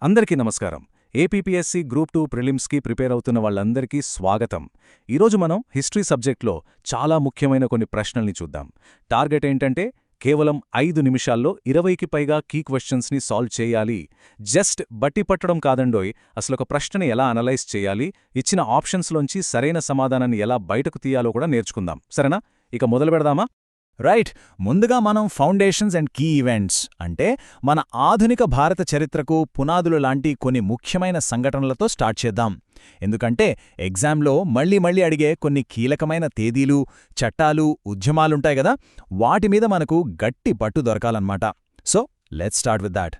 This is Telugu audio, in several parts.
అందరికీ నమస్కారం. ఏపీపీఎస్సీ గ్రూప్ 2 ప్రిలిమ్స్కి ప్రిపేర్ అవుతున్న వాళ్ళందరికీ స్వాగతం. ఈరోజు మనం హిస్టరీ సబ్జెక్ట్లో చాలా ముఖ్యమైన కొన్ని ప్రశ్నల్ని చూద్దాం. టార్గెట్ ఏంటంటే కేవలం 5 నిమిషాల్లో 20కి పైగా కీ క్వశ్చన్స్ని సాల్వ్ చేయాలి. జస్ట్ బట్టి పట్టడం కాదండోయ్, అసలొక ప్రశ్నని ఎలా అనలైజ్ చేయాలి, ఇచ్చిన ఆప్షన్స్లోంచి సరైన సమాధానాన్ని ఎలా బయటకు తీయాలో కూడా నేర్చుకుందాం. సరేనా? ఇక మొదలు పెడదామా? రైట్. ముందుగా మనం ఫౌండేషన్స్ అండ్ కీ ఈవెంట్స్ అంటే మన ఆధునిక భారత చరిత్రకు పునాదులు లాంటి కొన్ని ముఖ్యమైన సంఘటనలతో స్టార్ట్ చేద్దాం. ఎందుకంటే ఎగ్జామ్లో మళ్ళీ అడిగే కొన్ని కీలకమైన తేదీలు, చట్టాలు, ఉద్యమాలుంటాయి గదా, వాటి మీద మనకు గట్టి పట్టు దొరకాలన్నమాట. So let's start with that.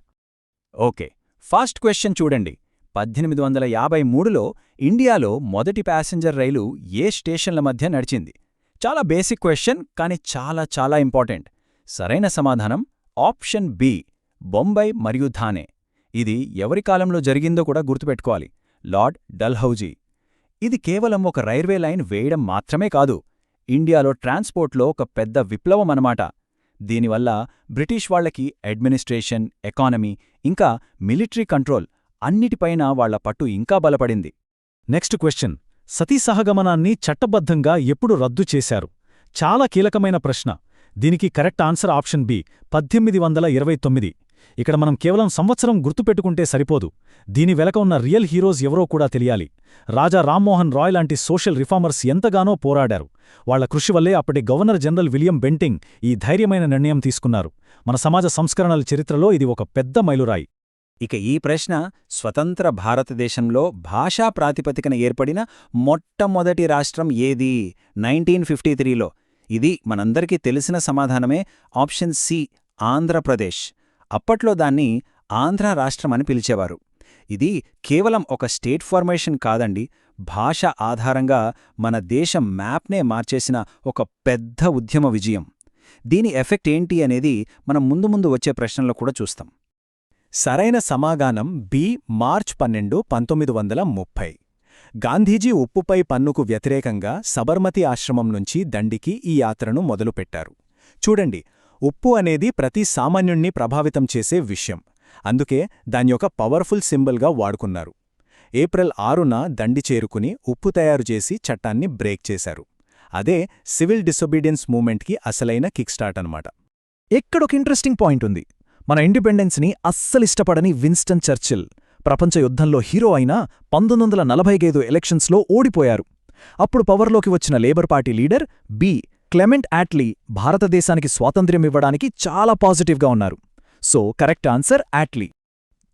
Okay, first question చూడండి. 1853లో ఇండియాలో మొదటి ప్యాసింజర్ రైలు ఏ స్టేషన్ల మధ్య నడిచింది? చాలా బేసిక్ క్వశ్చన్, కానీ చాలా ఇంపార్టెంట్. సరైన సమాధానం ఆప్షన్ బి, బొంబై మరియు థానే. ఇది ఎవరి కాలంలో జరిగిందో కూడా గుర్తుపెట్టుకోవాలి, లార్డ్ డల్హౌజీ. ఇది కేవలం ఒక రైల్వే లైన్ వేయడం మాత్రమే కాదు, ఇండియాలో ట్రాన్స్పోర్ట్లో ఒక పెద్ద విప్లవమన్నమాట. దీనివల్ల బ్రిటిష్ వాళ్లకి అడ్మినిస్ట్రేషన్, ఎకానమీ, ఇంకా మిలిటరీ కంట్రోల్ అన్నిటిపైన వాళ్ల పట్టు ఇంకా బలపడింది. నెక్స్ట్ క్వశ్చన్, సతీ సహగమనాన్ని చట్టబద్ధంగా ఎప్పుడు రద్దు చేశారు? చాలా కీలకమైన ప్రశ్న. దీనికి కరెక్ట్ ఆన్సర్ ఆప్షన్ బి, 1829. ఇక్కడ మనం కేవలం సంవత్సరం గుర్తుపెట్టుకుంటే సరిపోదు, దీని వెనక ఉన్న రియల్ హీరోస్ ఎవరో కూడా తెలియాలి. రాజా రామ్మోహన్ రాయ్ లాంటి సోషల్ రిఫార్మర్స్ ఎంతగానో పోరాడారు. వాళ్ల కృషి వల్లే అప్పటి గవర్నర్ జనరల్ విలియం బెంటింగ్ ఈ ధైర్యమైన నిర్ణయం తీసుకున్నారు. మన సమాజ సంస్కరణల చరిత్రలో ఇది ఒక పెద్ద మైలురాయి. ఇక ఈ ప్రశ్న స్వతంత్ర భారతదేశంలో భాషా ప్రాతిపదికన ఏర్పడిన మొట్టమొదటి రాష్ట్రం ఏది? 1953లో. ఇది మనందరికీ తెలిసిన సమాధానమే, ఆప్షన్ సి, ఆంధ్రప్రదేశ్. అప్పట్లో దాన్ని ఆంధ్ర రాష్ట్రమని పిలిచేవారు. ఇది కేవలం ఒక స్టేట్ ఫార్మేషన్ కాదండి, భాష ఆధారంగా మన దేశం మ్యాప్నే మార్చేసిన ఒక పెద్ద ఉద్యమ విజయం. దీని ఎఫెక్ట్ ఏంటి అనేది మనం ముందు వచ్చే ప్రశ్నల్లో కూడా చూస్తాం. సరైన సమాధానం బి, మార్చ్ 12, 1930. గాంధీజీ ఉప్పుపై పన్నుకు వ్యతిరేకంగా సబర్మతి ఆశ్రమం నుంచి దండికి ఈ యాత్రను మొదలుపెట్టారు. చూడండి, ఉప్పు అనేది ప్రతి సామాన్యుణ్ణి ప్రభావితం చేసే విషయం. అందుకే దాన్యొక పవర్ఫుల్ సింబల్గా వాడుకున్నారు. ఏప్రిల్ 6న దండి చేరుకుని ఉప్పు తయారుచేసి చట్టాన్ని బ్రేక్ చేశారు. అదే సివిల్ డిసొబీడియన్స్ మూవ్మెంట్కి అసలైన కిక్ స్టార్ట్ అన్నమాట. ఎక్కడొక ఇంట్రెస్టింగ్ పాయింట్ ఉంది. మన ఇండిపెండెన్స్ని అస్సలిష్టపడని విన్స్టన్ చర్చిల్ ప్రపంచ యుద్ధంలో హీరో అయినా 1945 ఎలక్షన్స్లో ఓడిపోయారు. అప్పుడు పవర్లోకి వచ్చిన లేబర్ పార్టీ లీడర్ బి, క్లెమెంట్ యాట్లీ భారతదేశానికి స్వాతంత్ర్యమివ్వడానికి చాలా పాజిటివ్గా ఉన్నారు. So correct answer Attlee.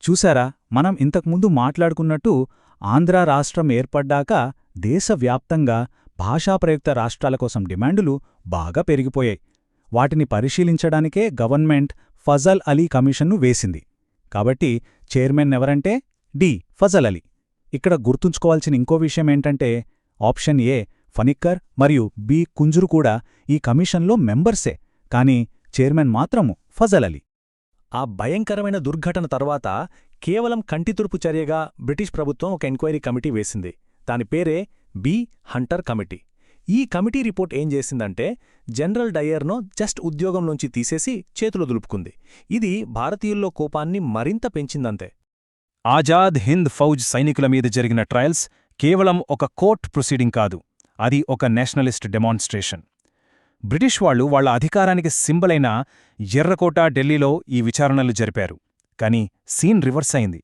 చూసారా, మనం ఇంతకుముందు మాట్లాడుకున్నట్టు ఆంధ్ర రాష్ట్రం ఏర్పడ్డాక దేశవ్యాప్తంగా భాషాప్రయుక్త రాష్ట్రాల కోసం డిమాండులు బాగా పెరిగిపోయాయి. వాటిని పరిశీలించడానికే గవర్నమెంట్ ఫజల్ అలీ కమిషన్ను వేసింది. కాబట్టి చైర్మన్ ఎవరంటే డి, ఫజల్ అలీ. ఇక్కడ గుర్తుంచుకోవాల్సిన ఇంకో విషయమేంటంటే ఆప్షన్ ఏ, ఫనిక్కర్ మరియు బి, కుంజురు కూడా ఈ కమిషన్లో మెంబర్సే, కానీ చైర్మన్ మాత్రము ఫజల్ అలీ. ఆ భయంకరమైన దుర్ఘటన తర్వాత కేవలం కంటితుడుపు చర్యగా బ్రిటిష్ ప్రభుత్వం ఒక ఎంక్వైరీ కమిటీ వేసింది. దాని పేరే బి, హంటర్ కమిటీ. ఈ కమిటీ రిపోర్ట్ ఏం చేసిందంటే జనరల్ డయర్ను జస్ట్ ఉద్యోగంలోంచి తీసేసి చేతులు దులుపుకుంది. ఇది భారతీయుల్లో కోపాన్ని మరింత పెంచిందంతే. ఆజాద్ హింద్ ఫౌజ్ సైనికుల మీద జరిగిన ట్రయల్స్ కేవలం ఒక కోర్ట్ ప్రొసీడింగ్ కాదు, అది ఒక నేషనలిస్ట్ డెమాన్స్ట్రేషన్. బ్రిటిష్ వాళ్లు వాళ్ల అధికారానికి సింబలైన ఎర్రకోట ఢిల్లీలో ఈ విచారణలు జరిపారు. కాని సీన్ రివర్స్ అయింది.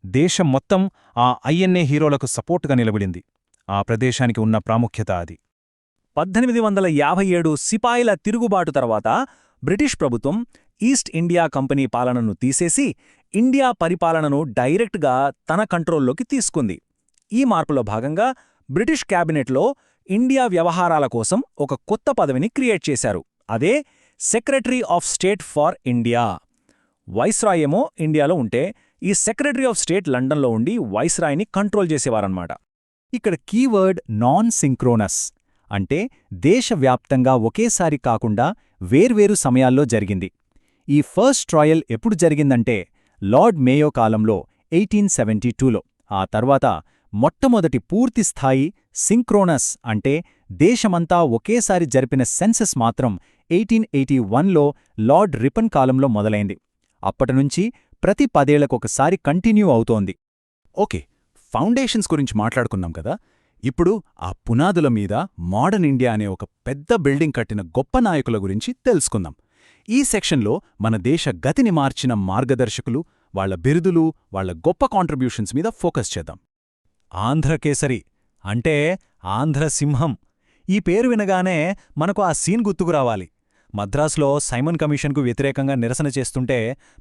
దేశం మొత్తం ఆ ఐఎన్ఏ హీరోలకు సపోర్టుగా నిలబడింది. ఆ ప్రదేశానికి ఉన్న ప్రాముఖ్యత అది. 1857 సిపాయిల తిరుగుబాటు తర్వాత బ్రిటిష్ ప్రభుత్వం ఈస్ట్ ఇండియా కంపెనీ పాలనను తీసేసి ఇండియా పరిపాలనను డైరెక్ట్గా తన కంట్రోల్లోకి తీసుకుంది. ఈ మార్పులో భాగంగా బ్రిటిష్ క్యాబినెట్లో ఇండియా వ్యవహారాల కోసం ఒక కొత్త పదవిని క్రియేట్ చేశారు. అదే secretary of state for India. Viceroy ఏమో ఇండియాలో ఉంటే, ఈ సెక్రటరీ ఆఫ్ స్టేట్ లండన్లో ఉండి వైస్రాయ్ని కంట్రోల్ చేసేవారన్నమాట. ఇక్కడ కీవర్డ్ నాన్ సింక్రోనస్, అంటే దేశవ్యాప్తంగా ఒకేసారి కాకుండా వేర్వేరు సమయాల్లో జరిగింది. ఈ ఫస్ట్ ట్రయల్ ఎప్పుడు జరిగిందంటే లార్డ్ మేయో కాలంలో 1872లో. ఆ తర్వాత మొట్టమొదటి పూర్తిస్థాయి సింక్రోనస్ అంటే దేశమంతా ఒకేసారి జరిపిన సెన్సస్ మాత్రం 1881లో లార్డ్ రిపన్ కాలంలో మొదలైంది. అప్పటినుంచి ప్రతి 10 ఏళ్లకొకసారి కంటిన్యూ అవుతోంది. ఓకే, ఫౌండేషన్స్ గురించి మాట్లాడుకున్నాం కదా. ఇప్పుడు ఆ పునాదుల మీద మోడర్న్ ఇండియా అనే ఒక పెద్ద బిల్డింగ్ కట్టిన గొప్ప నాయకుల గురించి తెలుసుకుందాం. ఈ సెక్షన్లో మన దేశ గతిని మార్చిన మార్గదర్శకులు, వాళ్ల బిరుదులు, వాళ్ల గొప్ప కాంట్రిబ్యూషన్స్ మీద ఫోకస్ చేద్దాం. ఆంధ్రకేసరి అంటే ఆంధ్రసింహం. ఈ పేరు వినగానే మనకు ఆ సీన్ గుర్తుకు రావాలి. మద్రాసులో సైమన్ కమిషన్కు వ్యతిరేకంగా నిరసన చేస్తుంటే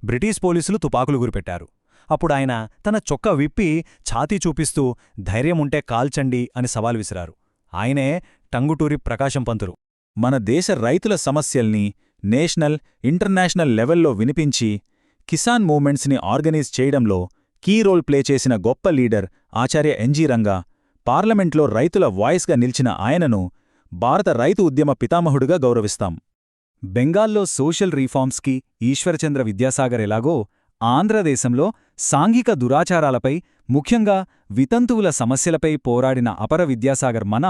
బ్రిటిష్ పోలీసులు తుపాకులు గురిపెట్టారు. అప్పుడాయన తన చొక్కా విప్పి ఛాతీ చూపిస్తూ ధైర్యముంటే కాల్చండి అని సవాల్ విసిరారు. ఆయనే టంగుటూరి ప్రకాశం పంతులు. మన దేశ రైతుల సమస్యల్ని నేషనల్, ఇంటర్నేషనల్ లెవెల్లో వినిపించి కిసాన్ మూవ్మెంట్స్ని ఆర్గనైజ్ చేయడంలో కీ రోల్ ప్లే చేసిన గొప్ప లీడర్ ఆచార్య ఎన్జీ రంగా. పార్లమెంట్లో రైతుల వాయిస్గా నిలిచిన ఆయనను భారత రైతు ఉద్యమ పితామహుడుగా గౌరవిస్తాం. బెంగాల్లో సోషల్ రీఫార్మ్స్కి ఈశ్వరచంద్ర విద్యాసాగర్ ఎలాగో, ఆంధ్రదేశంలో సాంఘిక దురాచారాలపై, ముఖ్యంగా వితంతువుల సమస్యలపై పోరాడిన అపర విద్యాసాగర్ మన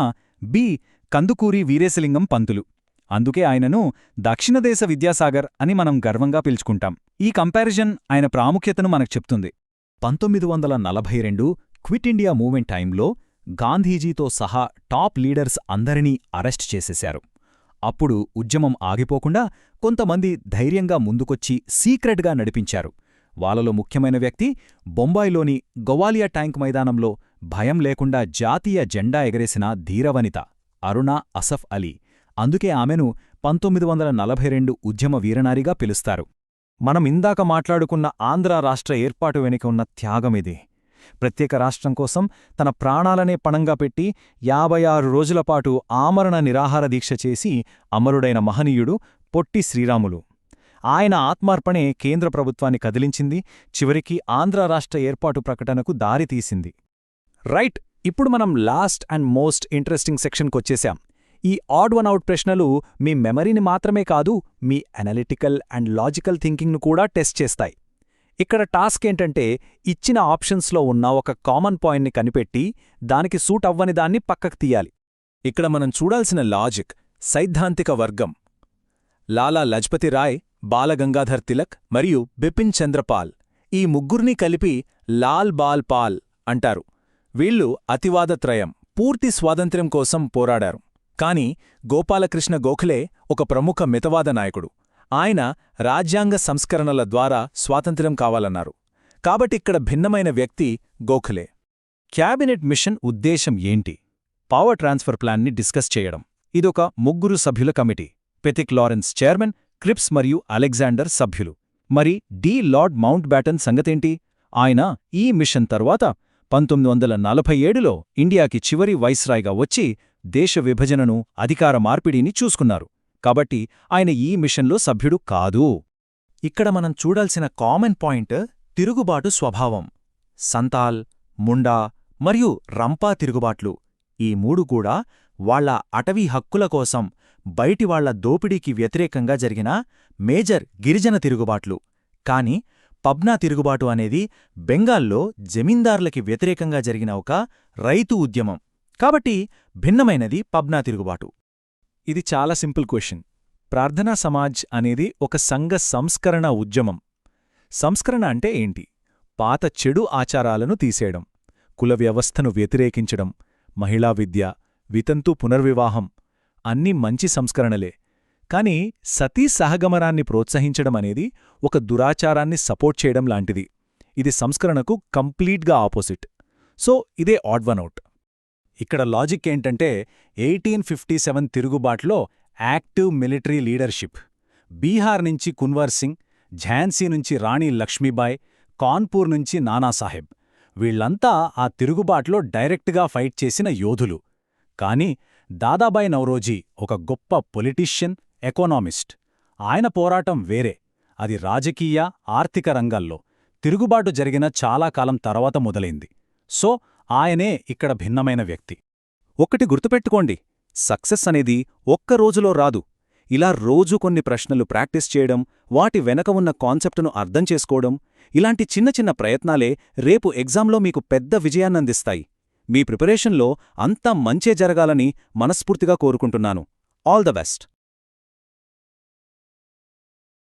బి. కందుకూరి వీరేశలింగం పంతులు. అందుకే ఆయనను దక్షిణదేశ విద్యాసాగర్ అని మనం గర్వంగా పిలుచుకుంటాం. ఈ కంపారిజన్ ఆయన ప్రాముఖ్యతను మనకు చెప్తుంది. 1942 క్విట్ ఇండియా మూవ్మెంట్ టైంలో గాంధీజీతో సహా టాప్ లీడర్స్ అందరినీ అరెస్ట్ చేసేశారు. అప్పుడు ఉద్యమం ఆగిపోకుండా కొంతమంది ధైర్యంగా ముందుకొచ్చి సీక్రెట్గా నడిపించారు. వాళ్ళలో ముఖ్యమైన వ్యక్తి బొంబాయిలోని గవాలియా ట్యాంక్ మైదానంలో భయం లేకుండా జాతీయ జెండా ఎగరేసిన ధీరవనిత అరుణా అసఫ్ అలీ. అందుకే ఆమెను 1942 ఉద్యమ వీరనారిగా పిలుస్తారు. మనం ఇందాక మాట్లాడుకున్న ఆంధ్ర రాష్ట్ర ఏర్పాటు వెనుక ఉన్న త్యాగమిది. ప్రత్యేక రాష్ట్రం కోసం తన ప్రాణాలనే పణంగా పెట్టి 56 రోజులపాటు ఆమరణ నిరాహార దీక్ష చేసి అమరుడైన మహనీయుడు పొట్టి శ్రీరాములు. ఆయన ఆత్మార్పణే కేంద్ర ప్రభుత్వాన్ని కదిలించింది, చివరికి ఆంధ్ర రాష్ట్ర ఏర్పాటు ప్రకటనకు దారితీసింది. రైట్, ఇప్పుడు మనం లాస్ట్ అండ్ మోస్ట్ ఇంట్రెస్టింగ్ సెక్షన్కొచ్చేశాం. ఈ ఆడ్ వన్ అవుట్ ప్రశ్నలు మీ మెమరీని మాత్రమే కాదు, మీ అనలిటికల్ అండ్ లాజికల్ థింకింగ్ను కూడా టెస్ట్ చేస్తాయి. ఇక్కడ టాస్క్ ఏంటంటే, ఇచ్చిన ఆప్షన్స్లో ఉన్న ఒక కామన్ పాయింట్ని కనిపెట్టి దానికి సూట్ అవ్వని దాన్ని పక్కకు తీయాలి. ఇక్కడ మనం చూడాల్సిన లాజిక్ సైద్ధాంతిక వర్గం. లాలా లజ్పతి రాయ్, బాలగంగాధర్ తిలక్ మరియు బిపిన్ చంద్రపాల్, ఈ ముగ్గుర్నీ కలిపి లాల్ బాల్ పాల్ అంటారు. వీళ్ళు అతివాదత్రయం, పూర్తి స్వాతంత్ర్యం కోసం పోరాడారు. కాని గోపాలకృష్ణ గోఖలే ఒక ప్రముఖ మితవాద నాయకుడు. ఆయన రాజ్యాంగ సంస్కరణల ద్వారా స్వాతంత్ర్యం కావాలన్నారు. కాబట్టిక్కడ భిన్నమైన వ్యక్తి గోఖలే. క్యాబినెట్ మిషన్ ఉద్దేశం ఏంటి? పవర్ ట్రాన్స్ఫర్ ప్లాన్ని డిస్కస్ చేయడం. ఇదొక 3 సభ్యుల కమిటీ. పెతిక్ లారెన్స్ చైర్మన్, క్రిప్స్ మరియు అలెగ్జాండర్ సభ్యులు. మరి డి. లార్డ్ మౌంట్ బ్యాటన్ సంగతేంటి? ఆయన ఈ మిషన్ తర్వాత 1947లో ఇండియాకి చివరి వైస్రాయ్గా వచ్చి దేశ విభజనను, అధికార మార్పిడిని చూసుకున్నారు. కాబట్టి ఆయన ఈ మిషన్లో సభ్యుడు కాదు. ఇక్కడ మనం చూడాల్సిన కామన్ పాయింట్ తిరుగుబాటు స్వభావం. సంతాల్, ముండా మరియు రంపా తిరుగుబాట్లు, ఈ 3 కూడా వాళ్ల అటవీ హక్కుల కోసం బయటివాళ్ల దోపిడీకి వ్యతిరేకంగా జరిగిన మేజర్ గిరిజన తిరుగుబాట్లు. కాని పబ్నా తిరుగుబాటు అనేది బెంగాల్లో జమీందార్లకి వ్యతిరేకంగా జరిగిన ఒక రైతు ఉద్యమం. కాబట్టి భిన్నమైనది పబ్నా తిరుగుబాటు. ఇది చాలా సింపుల్ క్వశ్చన్. ప్రార్థనా సమాజ్ అనేది ఒక సంఘ సంస్కరణ ఉద్యమం. సంస్కరణ అంటే ఏంటి? పాత చెడు ఆచారాలను తీసేయడం, కుల వ్యవస్థను వ్యతిరేకించడం, మహిళా విద్య, వితంతు పునర్వివాహం అన్నీ మంచి సంస్కరణలే. కాని సతీ సహగమనాన్ని ప్రోత్సహించడం అనేది ఒక దురాచారాన్ని సపోర్ట్ చేయడం లాంటిది. ఇది సంస్కరణకు కంప్లీట్గా ఆపోజిట్. సో ఇదే ఆడ్ వన్ అవుట్. ఇక్కడ లాజిక్ ఏంటంటే 1857 తిరుగుబాట్లో యాక్టివ్ మిలిటరీ లీడర్షిప్. బీహార్ నుంచి కున్వర్ సింగ్, ఝాన్సీ నుంచి రాణి లక్ష్మీబాయ్, కాన్పూర్ నుంచి నానాసాహెబ్, వీళ్లంతా ఆ తిరుగుబాట్లో డైరెక్ట్గా ఫైట్ చేసిన యోధులు. కాని దాదాబాయ్ నౌరోజీ ఒక గొప్ప పొలిటీషియన్, ఎకోనామిస్ట్. ఆయన పోరాటం వేరే. అది రాజకీయ, ఆర్థిక రంగాల్లో తిరుగుబాటు జరిగిన చాలా కాలం తర్వాత మొదలైంది. సో ఆయనే ఇక్కడ భిన్నమైన వ్యక్తి. ఒకటి గుర్తుపెట్టుకోండి, సక్సెస్ అనేది ఒక్క రోజులో రాదు. ఇలా రోజు కొన్ని ప్రశ్నలు ప్రాక్టీస్ చేయడం, వాటి వెనక ఉన్న కాన్సెప్టును అర్థం చేసుకోవడం, ఇలాంటి చిన్న చిన్న ప్రయత్నాలే రేపు ఎగ్జామ్లో మీకు పెద్ద విజయాన్నందిస్తాయి. మీ ప్రిపరేషన్లో అంతా మంచే జరగాలని మనస్ఫూర్తిగా కోరుకుంటున్నాను. All the best.